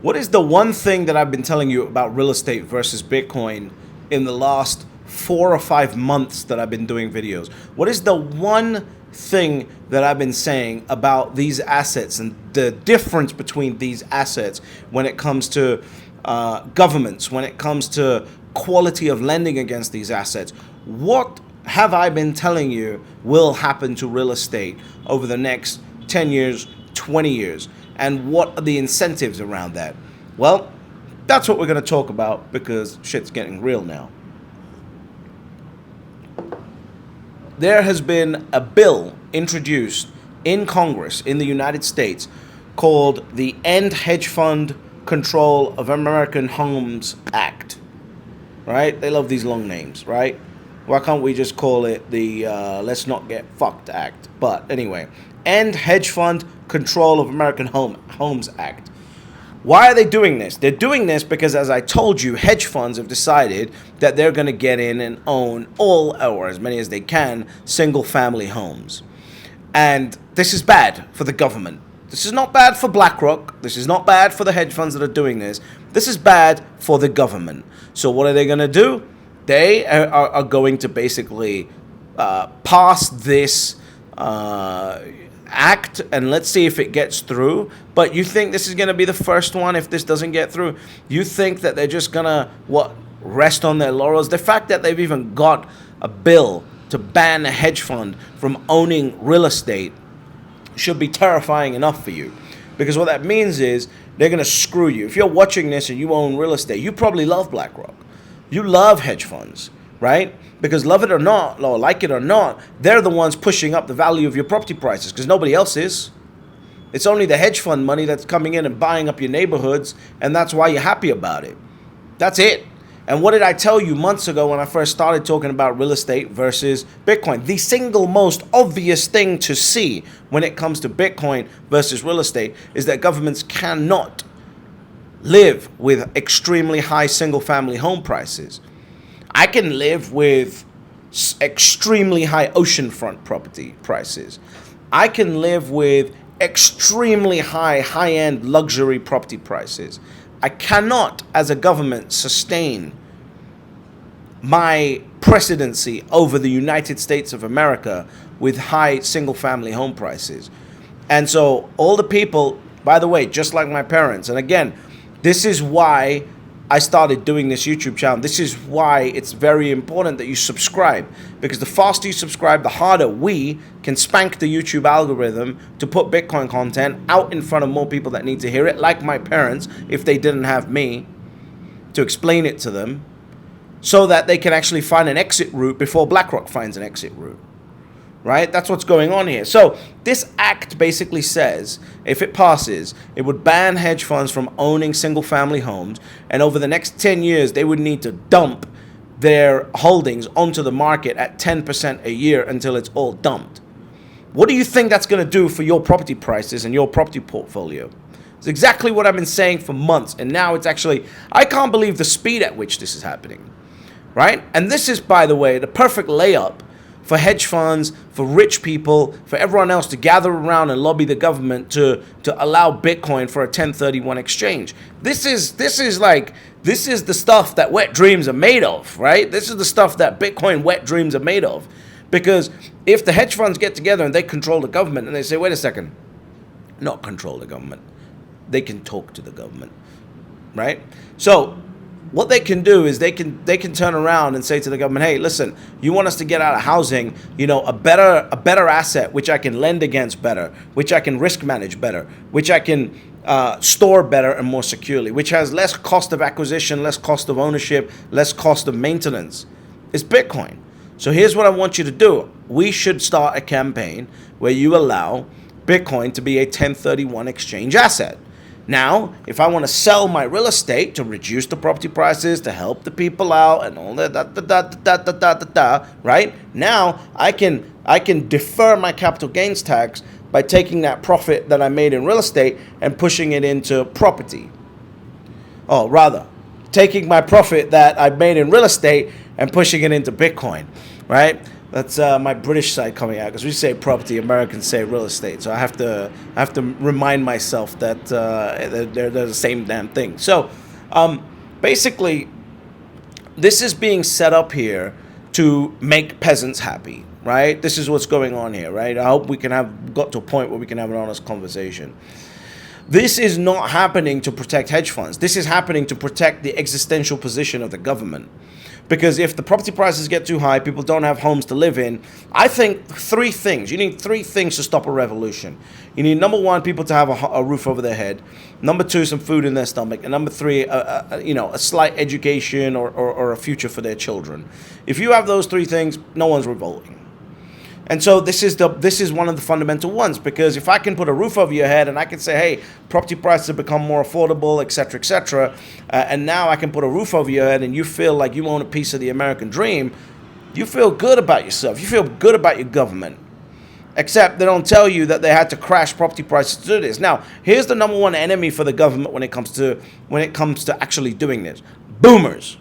What is the one thing that I've been telling you about real estate versus Bitcoin in the last 4 or 5 months that I've been doing videos? What is the one thing that I've been saying about these assets and the difference between these assets when it comes to governments, when it comes to quality of lending against these assets? What have I been telling you will happen to real estate over the next 10 years, 20 years? And what are the incentives around that? Well, that's what we're going to talk about, because shit's getting real now. There has been a bill introduced in Congress in the United States called the End Hedge Fund Control of American Homes Act. Right? They love these long names, right? Why can't we just call it the Let's Not Get Fucked Act? But anyway, End Hedge Fund Control of American Homes Act. Why are they doing this? They're doing this because, as I told you, hedge funds have decided that they're going to get in and own all, or as many as they can, single-family homes. And this is bad for the government. This is not bad for BlackRock. This is not bad for the hedge funds that are doing this. This is bad for the government. So what are they going to do? They are going to basically pass this act, and let's see if it gets through. But you think this is going to be the first one if this doesn't get through? You think that they're just going to, rest on their laurels? The fact that they've even got a bill to ban a hedge fund from owning real estate should be terrifying enough for you. Because what that means is they're going to screw you. If you're watching this and you own real estate, you probably love BlackRock. You love hedge funds, right? Because love it or not, or like it or not, they're the ones pushing up the value of your property prices, because nobody else is. It's only the hedge fund money that's coming in and buying up your neighborhoods, and that's why you're happy about it. That's it. And what did I tell you months ago when I first started talking about real estate versus Bitcoin? The single most obvious thing to see when it comes to Bitcoin versus real estate is that governments cannot live with extremely high single-family home prices. I can live with extremely high oceanfront property prices. I can live with extremely high-end luxury property prices. I cannot, as a government, sustain my presidency over the United States of America with high single-family home prices. And so all the people, by the way, just like my parents, and again, this is why I started doing this YouTube channel. This is why it's very important that you subscribe, because the faster you subscribe, the harder we can spank the YouTube algorithm to put Bitcoin content out in front of more people that need to hear it, like my parents, if they didn't have me to explain it to them, so that they can actually find an exit route before BlackRock finds an exit route. Right? That's what's going on here. So this act basically says, if it passes, it would ban hedge funds from owning single-family homes, and over the next 10 years, they would need to dump their holdings onto the market at 10% a year until it's all dumped. What do you think that's going to do for your property prices and your property portfolio? It's exactly what I've been saying for months, and now it's actually, I can't believe the speed at which this is happening. Right? And this is, by the way, the perfect layup for hedge funds, for rich people, for everyone else to gather around and lobby the government to allow Bitcoin for a 1031 exchange. This is the stuff that wet dreams are made of, right? This is the stuff that Bitcoin wet dreams are made of. Because if the hedge funds get together and they control the government and they say, wait a second, not control the government, they can talk to the government, right? So what they can do is they can turn around and say to the government, hey, listen, you want us to get out of housing, a better asset, which I can lend against better, which I can risk manage better, which I can store better and more securely, which has less cost of acquisition, less cost of ownership, less cost of maintenance. It's Bitcoin. So here's what I want you to do. We should start a campaign where you allow Bitcoin to be a 1031 exchange asset. Now, if I want to sell my real estate to reduce the property prices, to help the people out and all that, right? Now, I can defer my capital gains tax by taking that profit that I made in real estate and pushing it into property. Or rather, taking my profit that I made in real estate and pushing it into Bitcoin, right? That's my British side coming out, because we say property, Americans say real estate. So I have to remind myself that they're the same damn thing. So basically, this is being set up here to make peasants happy, right? This is what's going on here, right? I hope we can have got to a point where we can have an honest conversation. This is not happening to protect hedge funds. This is happening to protect the existential position of the government. Because if the property prices get too high, people don't have homes to live in. I think three things. You need three things to stop a revolution. You need, number one, people to have a roof over their head. Number two, some food in their stomach. And number three, a slight education or a future for their children. If you have those three things, no one's revolting. And so this is one of the fundamental ones, because if I can put a roof over your head and I can say, hey, property prices have become more affordable, et cetera, and now I can put a roof over your head and you feel like you own a piece of the American dream, you feel good about yourself. You feel good about your government. Except they don't tell you that they had to crash property prices to do this. Now, here's the number one enemy for the government when it comes to actually doing this. Boomers.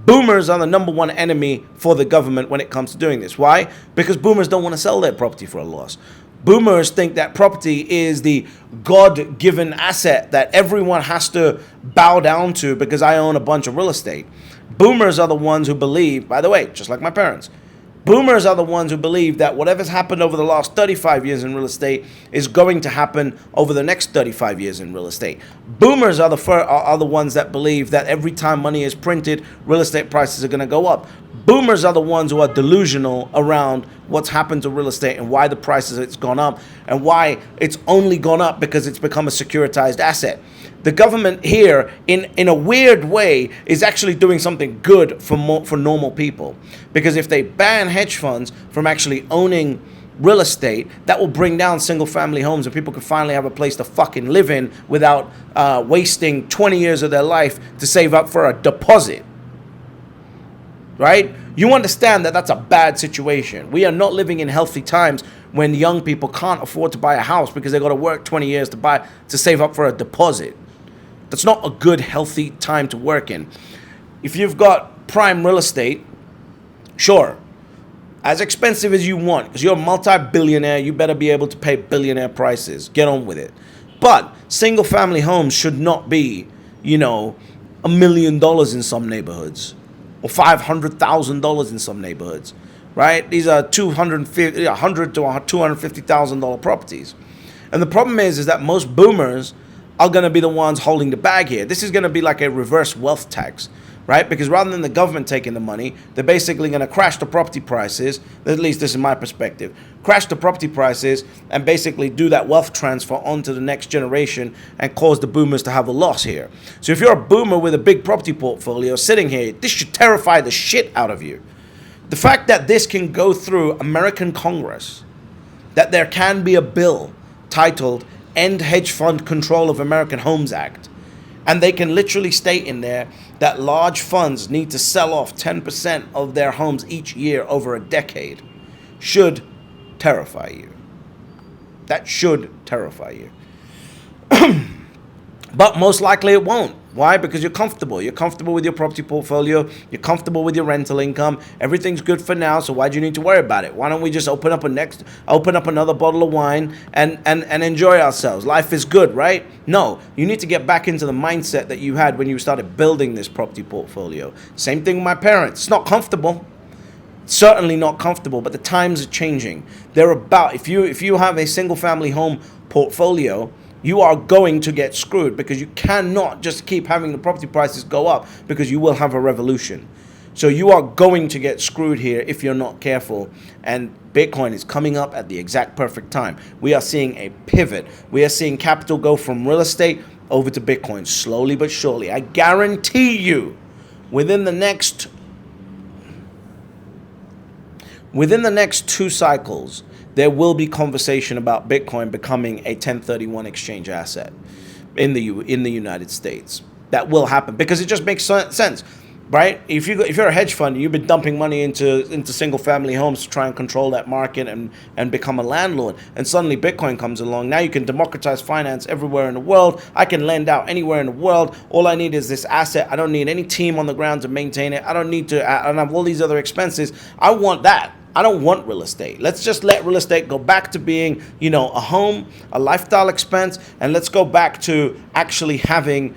Boomers are the number one enemy for the government when it comes to doing this. Why? Because boomers don't want to sell their property for a loss. Boomers think that property is the God-given asset that everyone has to bow down to because I own a bunch of real estate. Boomers are the ones who believe, by the way, just like my parents, boomers are the ones who believe that whatever's happened over the last 35 years in real estate is going to happen over the next 35 years in real estate. Boomers are the ones that believe that every time money is printed, real estate prices are going to go up. Boomers are the ones who are delusional around what's happened to real estate and why the prices it's gone up and why it's only gone up because it's become a securitized asset. The government here, in a weird way, is actually doing something good for normal people. Because if they ban hedge funds from actually owning real estate, that will bring down single-family homes and people can finally have a place to fucking live in without wasting 20 years of their life to save up for a deposit. Right? You understand that that's a bad situation. We are not living in healthy times when young people can't afford to buy a house because they've got to work 20 years to save up for a deposit. That's not a good, healthy time to work in. If you've got prime real estate, sure, as expensive as you want, because you're a multi-billionaire, you better be able to pay billionaire prices. Get on with it. But single-family homes should not be, $1 million in some neighborhoods or $500,000 in some neighborhoods, right? These are $100,000 to $250,000 properties. And the problem is that most boomers are going to be the ones holding the bag here. This is going to be like a reverse wealth tax, right? Because rather than the government taking the money, they're basically going to crash the property prices, at least this is my perspective, crash the property prices and basically do that wealth transfer onto the next generation and cause the boomers to have a loss here. So if you're a boomer with a big property portfolio sitting here, this should terrify the shit out of you. The fact that this can go through American Congress, that there can be a bill titled End Hedge Fund Control of American Homes Act, and they can literally state in there that large funds need to sell off 10% of their homes each year over a decade, should terrify you. That should terrify you. But most likely it won't. Why? Because you're comfortable. You're comfortable with your property portfolio. You're comfortable with your rental income. Everything's good for now, so why do you need to worry about it? Why don't we just open up another bottle of wine and enjoy ourselves? Life is good, right? No, you need to get back into the mindset that you had when you started building this property portfolio. Same thing with my parents. It's not comfortable. Certainly not comfortable, but the times are changing. They're about, if you have a single family home portfolio, you are going to get screwed because you cannot just keep having the property prices go up because you will have a revolution. So you are going to get screwed here if you're not careful. And Bitcoin is coming up at the exact perfect time. We are seeing a pivot. We are seeing capital go from real estate over to Bitcoin slowly but surely. I guarantee you within the next 2 cycles, there will be conversation about Bitcoin becoming a 1031 exchange asset in the United States. That will happen because it just makes sense, right? If you're a hedge fund, you've been dumping money into single family homes to try and control that market and become a landlord. And suddenly Bitcoin comes along. Now you can democratize finance everywhere in the world. I can lend out anywhere in the world. All I need is this asset. I don't need any team on the ground to maintain it. I don't need to, and I have all these other expenses. I want that. I don't want real estate. Let's just let real estate go back to being, a home, a lifestyle expense, and let's go back to actually having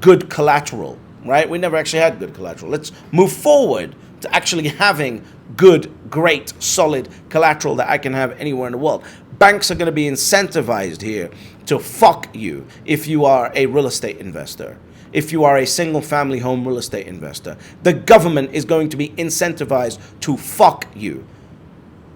good collateral, right? We never actually had good collateral. Let's move forward to actually having good, great, solid collateral that I can have anywhere in the world. Banks are going to be incentivized here to fuck you if you are a real estate investor. If you are a single family home real estate investor, the government is going to be incentivized to fuck you.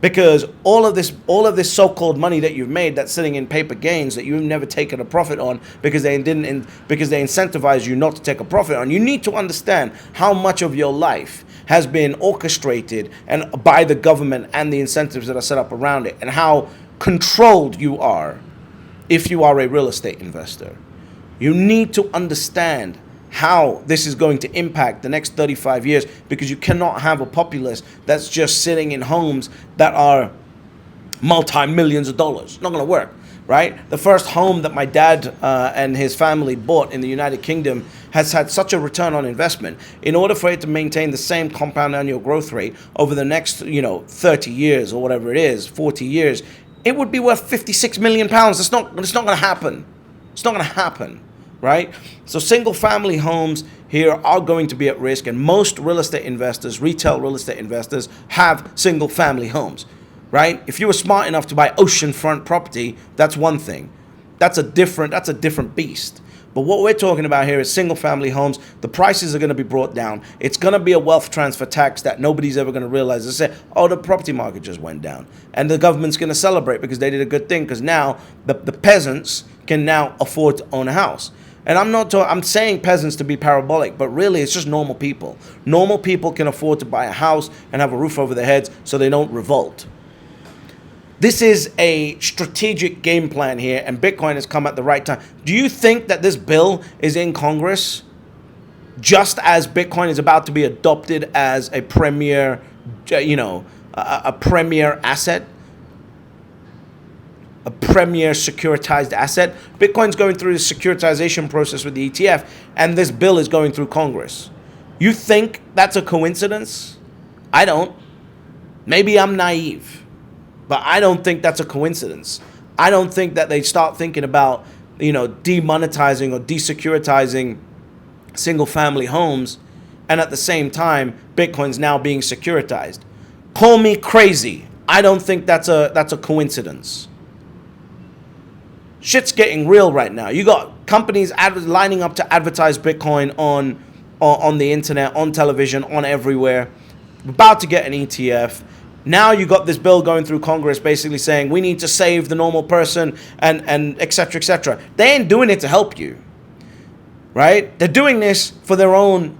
Because all of this so-called money that you've made that's sitting in paper gains that you've never taken a profit on because they incentivize you not to take a profit on. You need to understand how much of your life has been orchestrated and by the government and the incentives that are set up around it, and how controlled you are if you are a real estate investor. You need to understand how this is going to impact the next 35 years, because you cannot have a populace that's just sitting in homes that are multi-millions of dollars. It's not going to work, right? The first home that my dad and his family bought in the United Kingdom has had such a return on investment. In order for it to maintain the same compound annual growth rate over the next 30 years or whatever it is, 40 years, it would be worth 56 million pounds. It's not going to happen. It's not going to happen. Right? So single family homes here are going to be at risk, and most real estate investors, retail real estate investors, have single family homes, right? If you were smart enough to buy oceanfront property, that's one thing. That's a different beast. But what we're talking about here is single family homes. The prices are going to be brought down. It's going to be a wealth transfer tax that nobody's ever going to realize. They say, oh, the property market just went down. And the government's going to celebrate because they did a good thing, because now the peasants can now afford to own a house. And I'm saying peasants to be parabolic, but really it's just normal people. Normal people can afford to buy a house and have a roof over their heads so they don't revolt. This is a strategic game plan here, and Bitcoin has come at the right time. Do you think that this bill is in Congress just as Bitcoin is about to be adopted as a premier, a premier asset? A premier securitized asset? Bitcoin's going through the securitization process with the ETF, and this bill is going through Congress. You think that's a coincidence? I don't. Maybe I'm naive, but I don't think that's a coincidence. I don't think that they start thinking about, demonetizing or desecuritizing single family homes, and at the same time, Bitcoin's now being securitized. Call me crazy. I don't think that's a coincidence. Shit's getting real right now. You got companies lining up to advertise Bitcoin on the internet, on television, on everywhere. About to get an ETF. Now you got this bill going through Congress basically saying we need to save the normal person and et cetera, et cetera. They ain't doing it to help you, right? They're doing this for their own,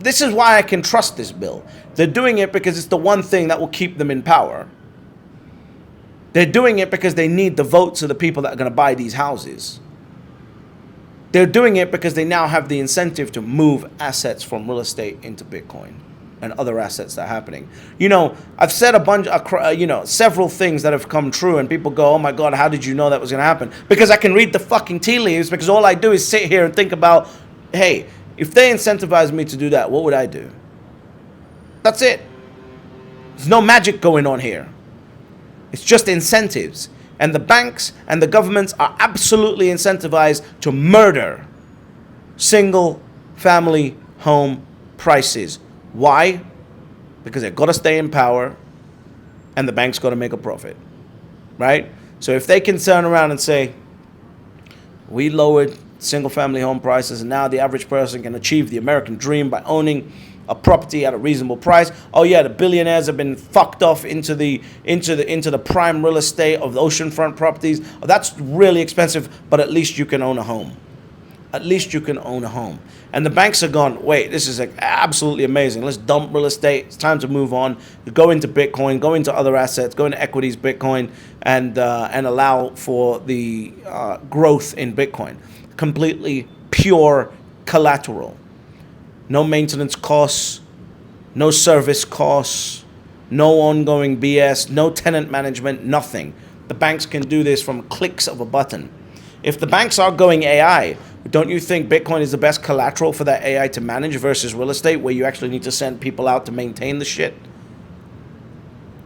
this is why I can trust this bill. They're doing it because it's the one thing that will keep them in power. They're doing it because they need the votes of the people that are going to buy these houses. They're doing it because they now have the incentive to move assets from real estate into Bitcoin and other assets that are happening. I've said several things that have come true, and people go, oh my God, how did you know that was going to happen? Because I can read the fucking tea leaves, because all I do is sit here and think about, hey, if they incentivize me to do that, what would I do? That's it. There's no magic going on here. It's just incentives. And the banks and the governments are absolutely incentivized to murder single family home prices. Why? Because they've got to stay in power and the bank's got to make a profit, right? So if they can turn around and say, we lowered single family home prices and now the average person can achieve the American dream by owning a property at a reasonable price. Oh yeah, the billionaires have been fucked off into the prime real estate of the oceanfront properties. Oh, that's really expensive, but at least you can own a home. At least you can own a home. And the banks are gone, wait, this is absolutely amazing. Let's dump real estate. It's time to move on. Go into Bitcoin, go into other assets, go into equities, Bitcoin, and allow for the growth in Bitcoin. Completely pure collateral. No maintenance costs, no service costs, no ongoing BS, no tenant management, nothing. The banks can do this from clicks of a button. If the banks are going AI, don't you think Bitcoin is the best collateral for that AI to manage versus real estate, where you actually need to send people out to maintain the shit?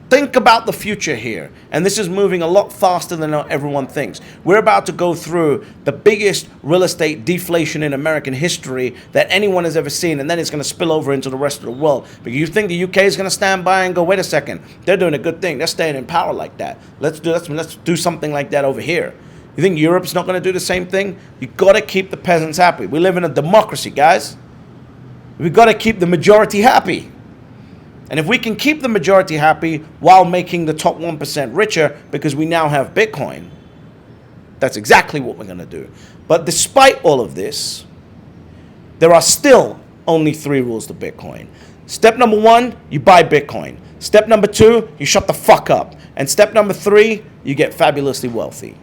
Think about the future here. And this is moving a lot faster than everyone thinks. We're about to go through the biggest real estate deflation in American history that anyone has ever seen. And then it's going to spill over into the rest of the world. But you think the UK is going to stand by and go, wait a second, they're doing a good thing. They're staying in power like that. Let's do something like that over here. You think Europe's not going to do the same thing? You got to keep the peasants happy. We live in a democracy, guys. We got to keep the majority happy. And if we can keep the majority happy while making the top 1% richer because we now have Bitcoin, that's exactly what we're going to do. But despite all of this, there are still only 3 rules to Bitcoin. Step number 1, you buy Bitcoin. Step number 2, you shut the fuck up. And step number 3, you get fabulously wealthy.